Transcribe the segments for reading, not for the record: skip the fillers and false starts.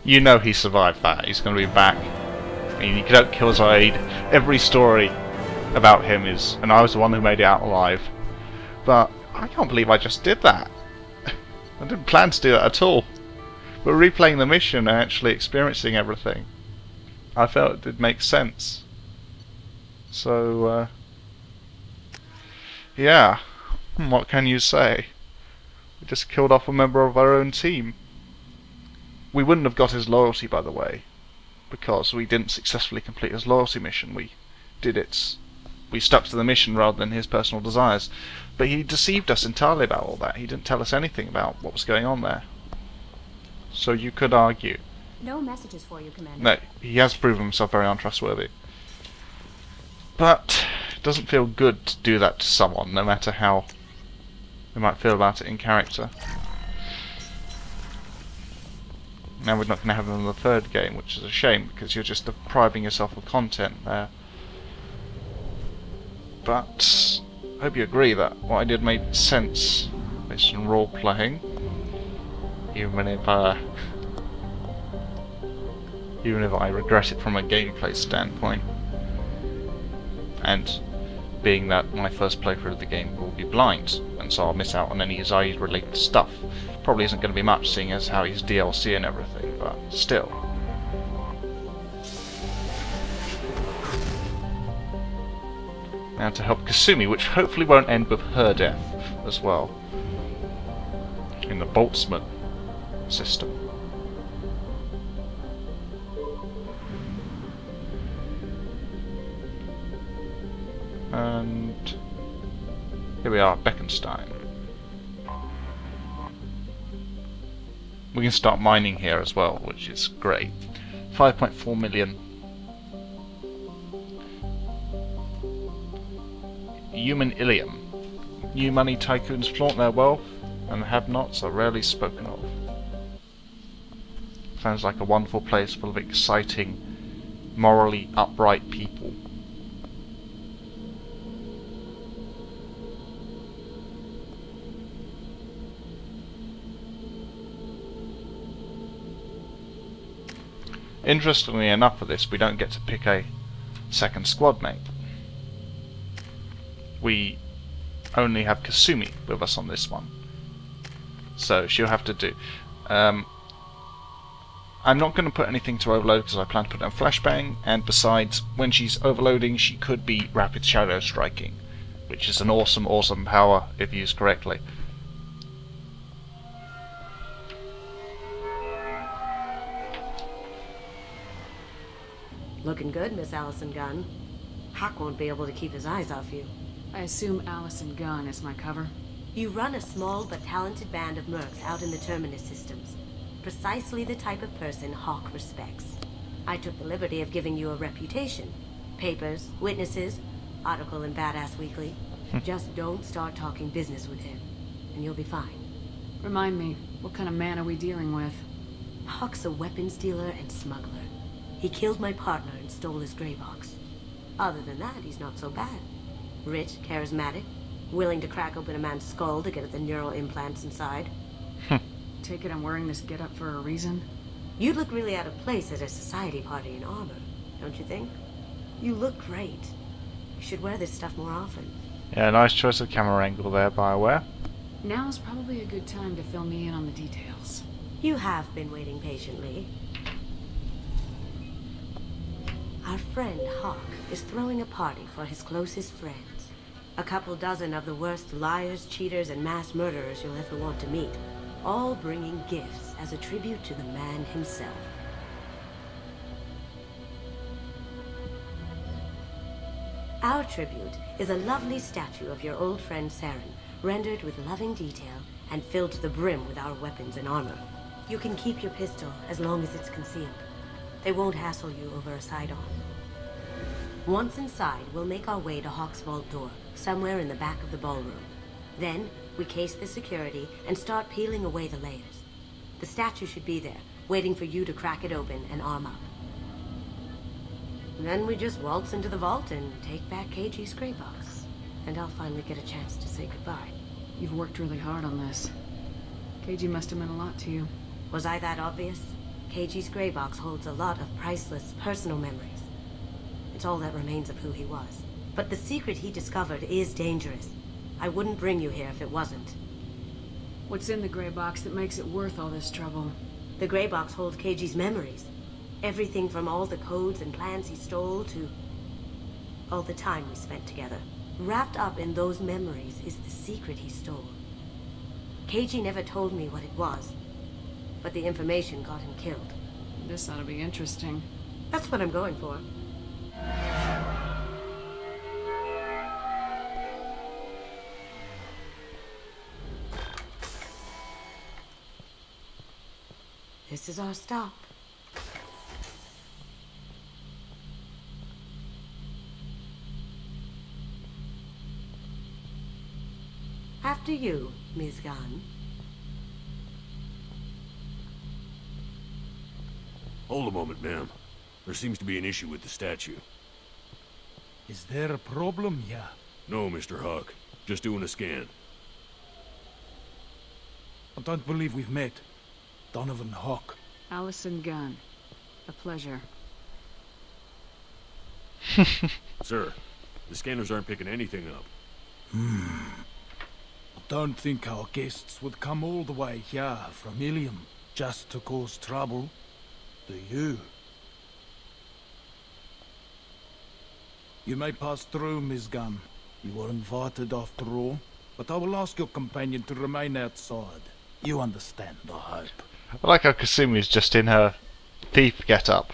You know he survived that. He's going to be back. I mean, you don't kill Zaid. Every story about him is, and I was the one who made it out alive. But I can't believe I just did that. I didn't plan to do that at all. But replaying the mission and actually experiencing everything, I felt it did make sense. So, yeah. What can you say? We just killed off a member of our own team. We wouldn't have got his loyalty, by the way, because we didn't successfully complete his loyalty mission. We stuck to the mission rather than his personal desires. But he deceived us entirely about all that. He didn't tell us anything about what was going on there. So you could argue. No messages for you, Commander. No, he has proven himself very untrustworthy. But it doesn't feel good to do that to someone, no matter how they might feel about it in character. Now we're not going to have him in the third game, which is a shame, because you're just depriving yourself of content there. But I hope you agree that what I did made sense based on role-playing, even if I regret it from a gameplay standpoint. And being that my first playthrough of the game will be blind, and so I'll miss out on any Zaid related stuff. Probably isn't going to be much, seeing as how he's DLC and everything, but still. Now to help Kasumi, which hopefully won't end with her death as well, in the Boltzmann system. And here we are, Beckenstein. We can start mining here as well, which is great. 5.4 million. Human Ilium. New money tycoons flaunt their wealth, and the have-nots are rarely spoken of. Sounds like a wonderful place full of exciting, morally upright people. Interestingly enough for this, we don't get to pick a second squad mate. We only have Kasumi with us on this one. So she'll have to do. I'm not going to put anything to overload because I plan to put it on flashbang, and besides, when she's overloading she could be rapid shadow striking, which is an awesome power if used correctly. Looking good, Miss Allison Gunn. Hawk won't be able to keep his eyes off you. I assume Allison Gunn is my cover? You run a small but talented band of mercs out in the Terminus systems. Precisely the type of person Hawk respects. I took the liberty of giving you a reputation. Papers, witnesses, article in Badass Weekly. Just don't start talking business with him, and you'll be fine. Remind me, what kind of man are we dealing with? Hawk's a weapons dealer and smuggler. He killed my partner and stole his gray box. Other than that, he's not so bad. Rich, charismatic, willing to crack open a man's skull to get at the neural implants inside. Take it I'm wearing this getup for a reason? You'd look really out of place at a society party in armor, don't you think? You look great. You should wear this stuff more often. Yeah, nice choice of camera angle there, BioWare. Now's probably a good time to fill me in on the details. You have been waiting patiently. Our friend Hawk is throwing a party for his closest friends. A couple dozen of the worst liars, cheaters, and mass murderers you'll ever want to meet. All bringing gifts as a tribute to the man himself. Our tribute is a lovely statue of your old friend Saren, rendered with loving detail and filled to the brim with our weapons and armor. You can keep your pistol as long as it's concealed. They won't hassle you over a side-on. Once inside, we'll make our way to Hawk's vault door, somewhere in the back of the ballroom. Then, we case the security and start peeling away the layers. The statue should be there, waiting for you to crack it open and arm up. Then we just waltz into the vault and take back KG's gray box. And I'll finally get a chance to say goodbye. You've worked really hard on this. KG must have meant a lot to you. Was I that obvious? KG's gray box holds a lot of priceless personal memories. It's all that remains of who he was. But the secret he discovered is dangerous. I wouldn't bring you here if it wasn't. What's in the gray box that makes it worth all this trouble? The gray box holds KG's memories. Everything from all the codes and plans he stole to all the time we spent together. Wrapped up in those memories is the secret he stole. KG never told me what it was, but the information got him killed. This ought to be interesting. That's what I'm going for. This is our stop. After you, Ms. Gunn. Hold a moment, ma'am. There seems to be an issue with the statue. Is there a problem here? No, Mr. Hawk. Just doing a scan. I don't believe we've met. Donovan Hawk. Allison Gunn. A pleasure. Sir, the scanners aren't picking anything up. I don't think our guests would come all the way here from Ilium just to cause trouble. Do you? You may pass through, Ms. Gunn. You were invited after all, but I will ask your companion to remain outside. You understand, I hope. I like how Kasumi's just in her thief get-up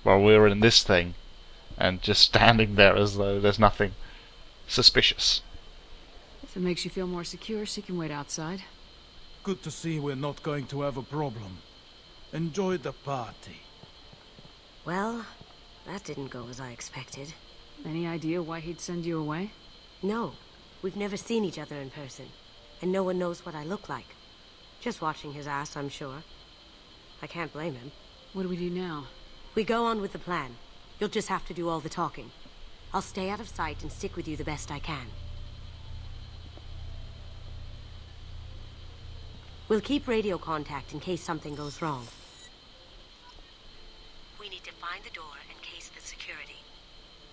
while we're in this thing, and just standing there as though there's nothing suspicious. If it makes you feel more secure, she can wait outside. Good to see we're not going to have a problem. Enjoy the party. Well, that didn't go as I expected. Any idea why he'd send you away? No, we've never seen each other in person, and no one knows what I look like. Just watching his ass, I'm sure. I can't blame him. What do we do now? We go on with the plan. You'll just have to do all the talking. I'll stay out of sight and stick with you the best I can. We'll keep radio contact in case something goes wrong. We need to find the door and case the security.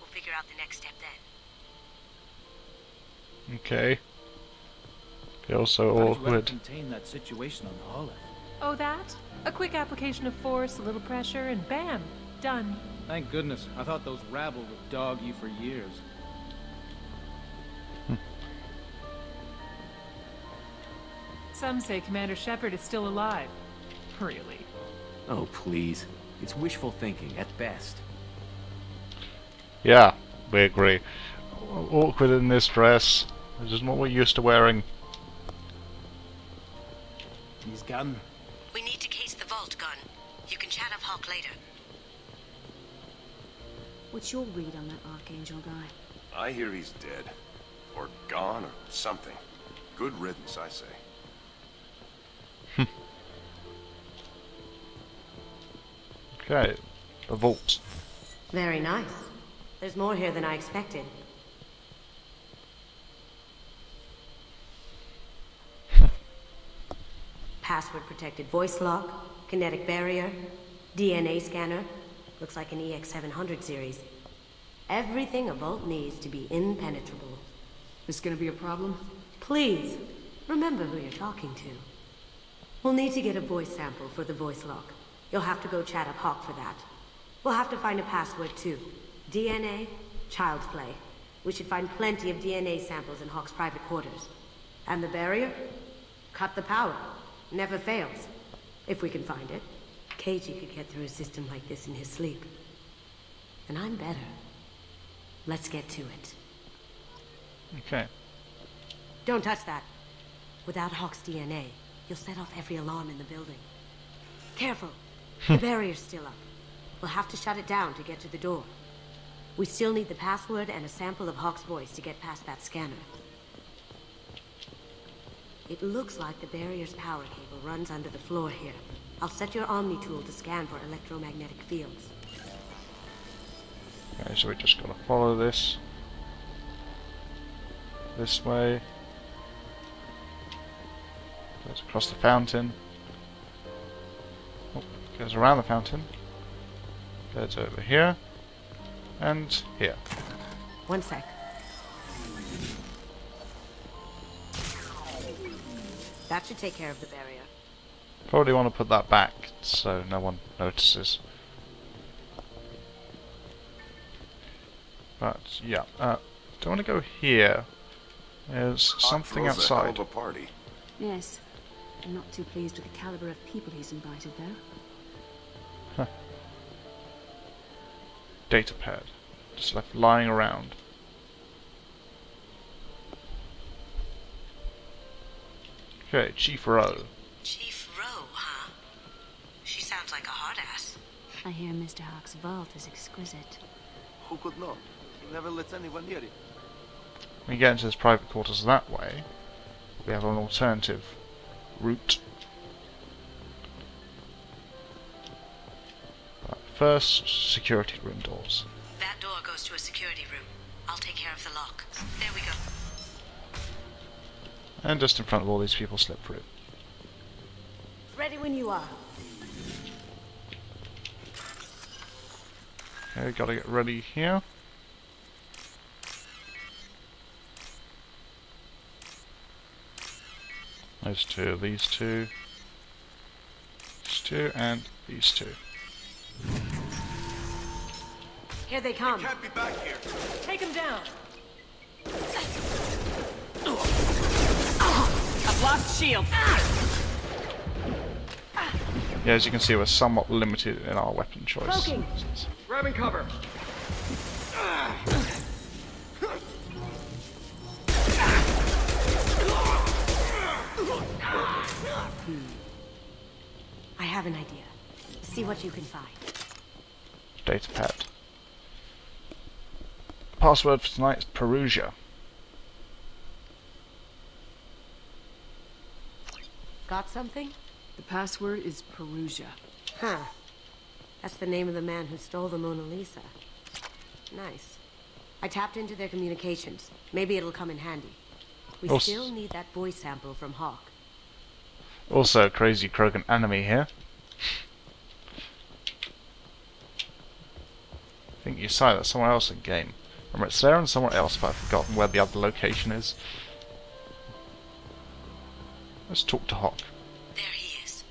We'll figure out the next step then. Okay. Feels so How did you awkward. contain that situation on the Hollow? Oh, that? A quick application of force, a little pressure, and bam! Done. Thank goodness. I thought those rabble would dog you for years. Some say Commander Shepard is still alive. Really? Oh, please. It's wishful thinking at best. Yeah, we agree. Awkward in this dress. This is what we're used to wearing. Ms. Gunn. We need to case the vault, Gun. You can chat up Hawk later. What's your read on that Archangel guy? I hear he's dead. Or gone, or something. Good riddance, I say. Okay, the vault. Very nice. There's more here than I expected. Password-protected voice lock, kinetic barrier, DNA scanner. Looks like an EX700 series. Everything a vault needs to be impenetrable. This gonna be a problem? Please, remember who you're talking to. We'll need to get a voice sample for the voice lock. You'll have to go chat up Hawk for that. We'll have to find a password too. DNA, child's play. We should find plenty of DNA samples in Hawk's private quarters. And the barrier? Cut the power. Never fails. If we can find it. KG could get through a system like this in his sleep. And I'm better. Let's get to it. Okay. Don't touch that. Without Hawk's DNA, you'll set off every alarm in the building. Careful. The barrier's still up. We'll have to shut it down to get to the door. We still need the password and a sample of Hawk's voice to get past that scanner. It looks like the barrier's power cable runs under the floor here. I'll set your Omni tool to scan for electromagnetic fields. Okay, so we just gotta follow this. This way. Goes across the fountain. Oh, Goes around the fountain. Goes over here. And here. One sec. That should take care of the barrier. Probably want to put that back so no one notices. But yeah, don't want to go here. There's something outside. A party. Yes. I'm not too pleased with the caliber of people he's invited, though. Huh. Data pad. Just left lying around. Okay, Chief Rowe. Chief Rowe, huh? She sounds like a hard ass. I hear Mr. Hawk's vault is exquisite. Who could know? He never lets anyone near it. When we get into his private quarters that way, we have an alternative route. But first, security room doors. That door goes to a security room. I'll take care of the lock. There we go. And just in front of all these people, slip through. Ready when you are. Okay, gotta get ready here. Those two, these two, and these two. Here they come. Can't be back here. Take him down. I've lost shield. Yeah, as you can see, we're somewhat limited in our weapon choice. Cloaking. Grabbing cover. I have an idea. See what you can find. Data pad. Password for tonight is Perusia. Got something? The password is Perusia. Huh. That's the name of the man who stole the Mona Lisa. Nice. I tapped into their communications. Maybe it'll come in handy. We still need that voice sample from Hawk. Also, Crazy Krogan enemy here. I think you saw that somewhere else in game. Remember, it's there and somewhere else, but I've forgotten where the other location is. Let's talk to Hawk. There he is.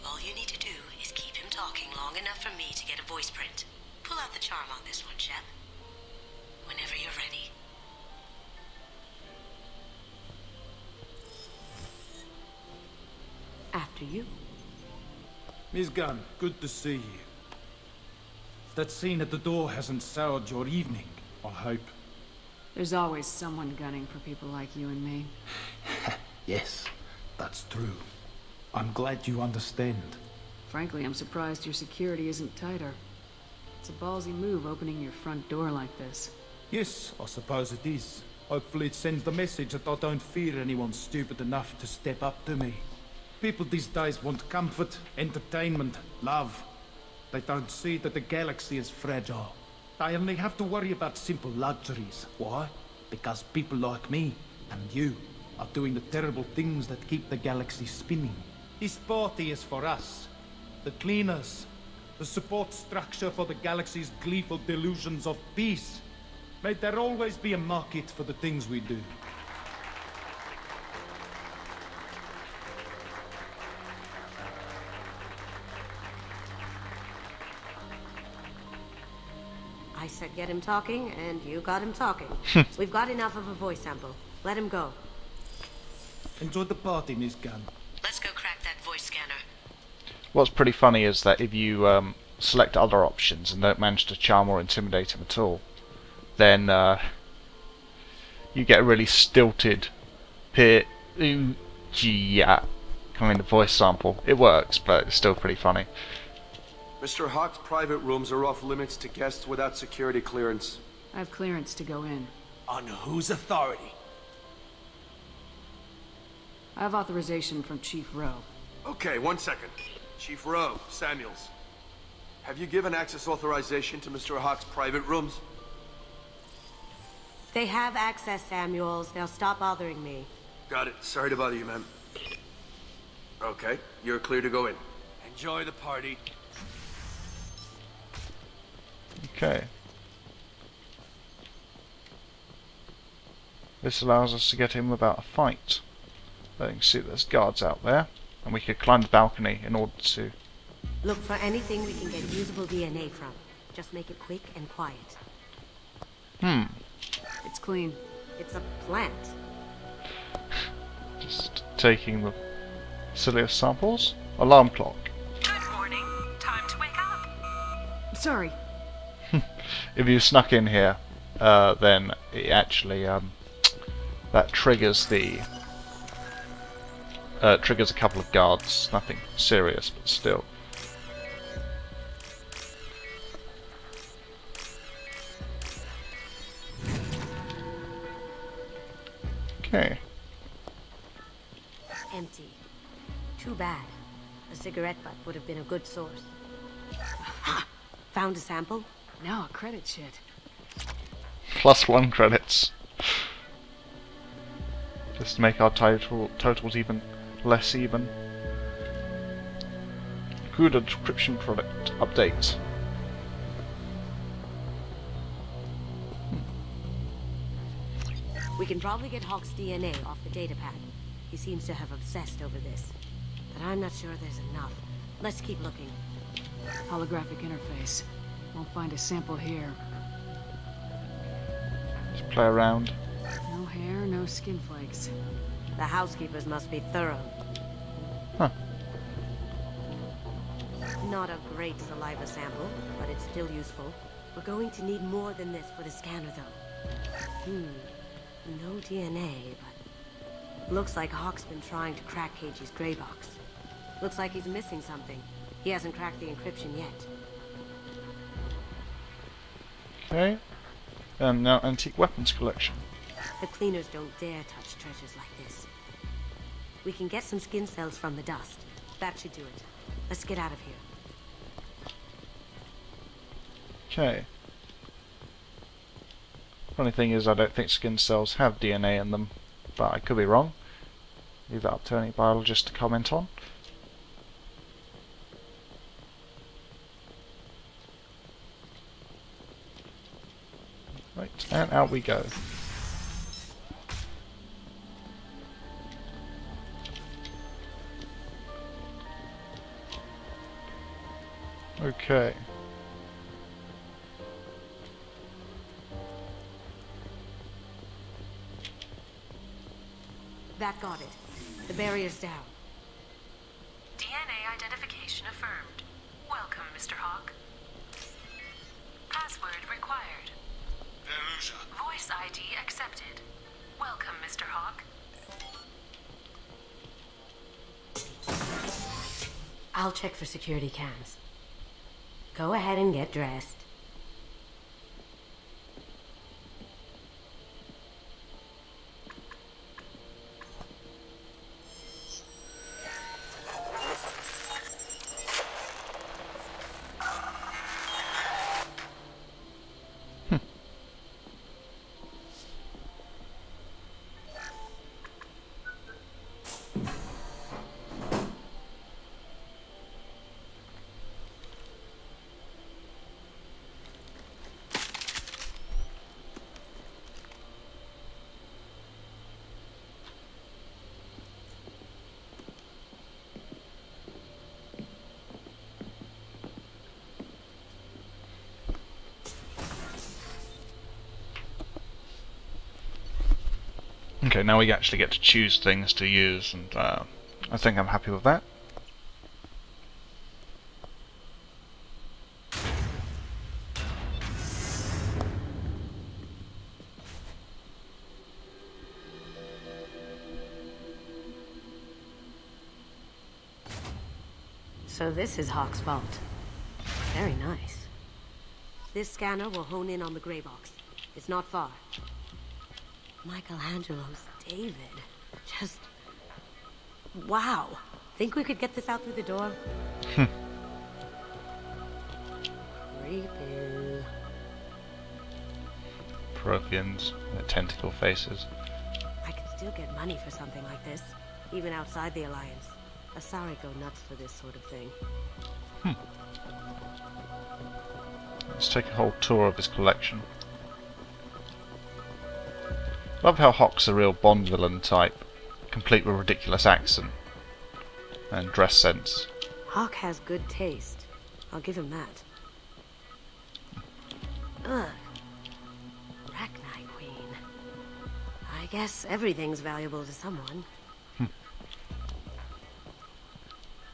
All you need to do is keep him talking long enough for me to get a voice print. Pull out the charm on this one, Shep. Whenever you're ready. After you. Miss Gunn, good to see you. That scene at the door hasn't soured your evening, I hope. There's always someone gunning for people like you and me. Yes, that's true. I'm glad you understand. Frankly, I'm surprised your security isn't tighter. It's a ballsy move opening your front door like this. Yes, I suppose it is. Hopefully it sends the message that I don't fear anyone stupid enough to step up to me. People these days want comfort, entertainment, love. They don't see that the galaxy is fragile. They only have to worry about simple luxuries. Why? Because people like me and you are doing the terrible things that keep the galaxy spinning. This party is for us, the cleaners, the support structure for the galaxy's gleeful delusions of peace. May there always be a market for the things we do. I said get him talking, and you got him talking. We've got enough of a voice sample. Let him go. Enjoy the party, Miss Gunn. Let's go crack that voice scanner. What's pretty funny is that if you select other options and don't manage to charm or intimidate him at all, then you get a really stilted kind of voice sample. It works, but it's still pretty funny. Mr. Hawk's private rooms are off limits to guests without security clearance. I have clearance to go in. On whose authority? I have authorization from Chief Rowe. Okay, 1 second. Chief Rowe, Samuels. Have you given access authorization to Mr. Hawk's private rooms? They have access, Samuels. They'll stop bothering me. Got it. Sorry to bother you, ma'am. Okay, you're clear to go in. And Enjoy the party. Okay. This allows us to get him without a fight. But you can see there's guards out there, and we could climb the balcony in order to... Look for anything we can get usable DNA from. Just make it quick and quiet. It's clean. It's a plant. Just taking the silliest samples. Alarm clock. Good morning. Time to wake up. Sorry. If you snuck in here, then it actually that triggers the triggers a couple of guards. Nothing serious, but still. Okay. Empty. Too bad. A cigarette butt would have been a good source. Found a sample? Now a credit shit. +1 credits. Just to make our totals even less even. Good encryption product update. We can probably get Hawk's DNA off the datapad. He seems to have obsessed over this. But I'm not sure there's enough. Let's keep looking. Holographic interface. Won't find a sample here. Just play around. No hair, no skin flakes. The housekeepers must be thorough. Huh. Not a great saliva sample, but it's still useful. We're going to need more than this for the scanner, though. No DNA, but... Looks like Hawk's been trying to crack Keiji's gray box. Looks like he's missing something. He hasn't cracked the encryption yet. Okay. And now antique weapons collection. The cleaners don't dare touch treasures like this. We can get some skin cells from the dust. That should do it. Let's get out of here. Okay. Funny thing is, I don't think skin cells have DNA in them, but I could be wrong. Leave that up to any biologist to comment on. Right, and out we go. Okay. That got it. The barrier's down. DNA identification affirmed. Welcome, Mr. Hawk. Password required. Voice ID accepted. Welcome, Mr. Hawk. I'll check for security cams. Go ahead and get dressed. Okay, now we actually get to choose things to use, and I think I'm happy with that. So this is Hawk's vault. Very nice. This scanner will hone in on the gray box. It's not far. Michelangelo's David. Just... wow. Think we could get this out through the door? Creepy. Protheans, their tentacle faces. I could still get money for something like this, even outside the Alliance. Asari go nuts for this sort of thing. Let's take a whole tour of his collection. Love how Hawk's a real Bond villain type, complete with ridiculous accent and dress sense. Hawk has good taste. I'll give him that. Ugh. Rachni Queen. I guess everything's valuable to someone.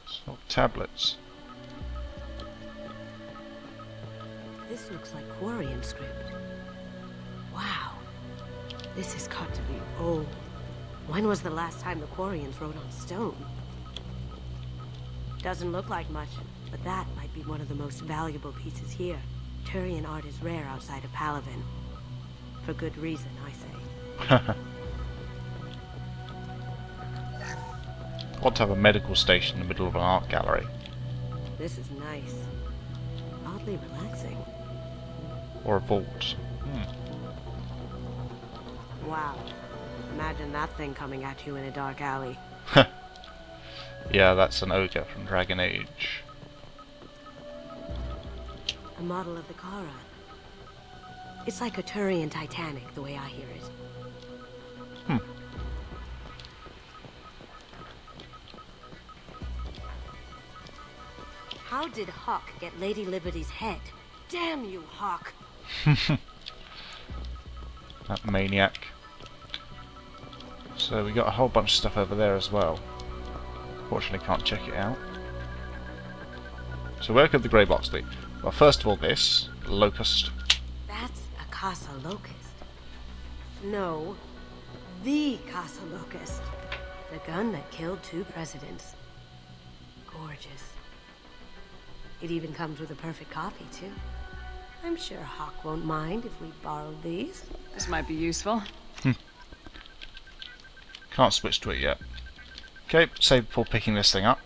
So, tablets. This looks like Quarian script. Wow. This has got to be old. When was the last time the Quarians wrote on stone? Doesn't look like much, but that might be one of the most valuable pieces here. Turian art is rare outside of Palaven. For good reason, I say. Want to have a medical station in the middle of an art gallery. This is nice. Oddly relaxing. Or a vault. Wow. Imagine that thing coming at you in a dark alley. Yeah, that's an ogre from Dragon Age. A model of the Kara. It's like a Turian Titanic, the way I hear it. How did Hawk get Lady Liberty's head? Damn you, Hawk! That maniac. So we got a whole bunch of stuff over there as well. Fortunately can't check it out. So where could the grey box be? Well, first of all this, Locust. That's a Casa Locust. No, the Casa Locust. The gun that killed 2 presidents. Gorgeous. It even comes with a perfect copy, too. I'm sure Hawk won't mind if we borrowed these. This might be useful. Can't switch to it yet. Okay, save before picking this thing up.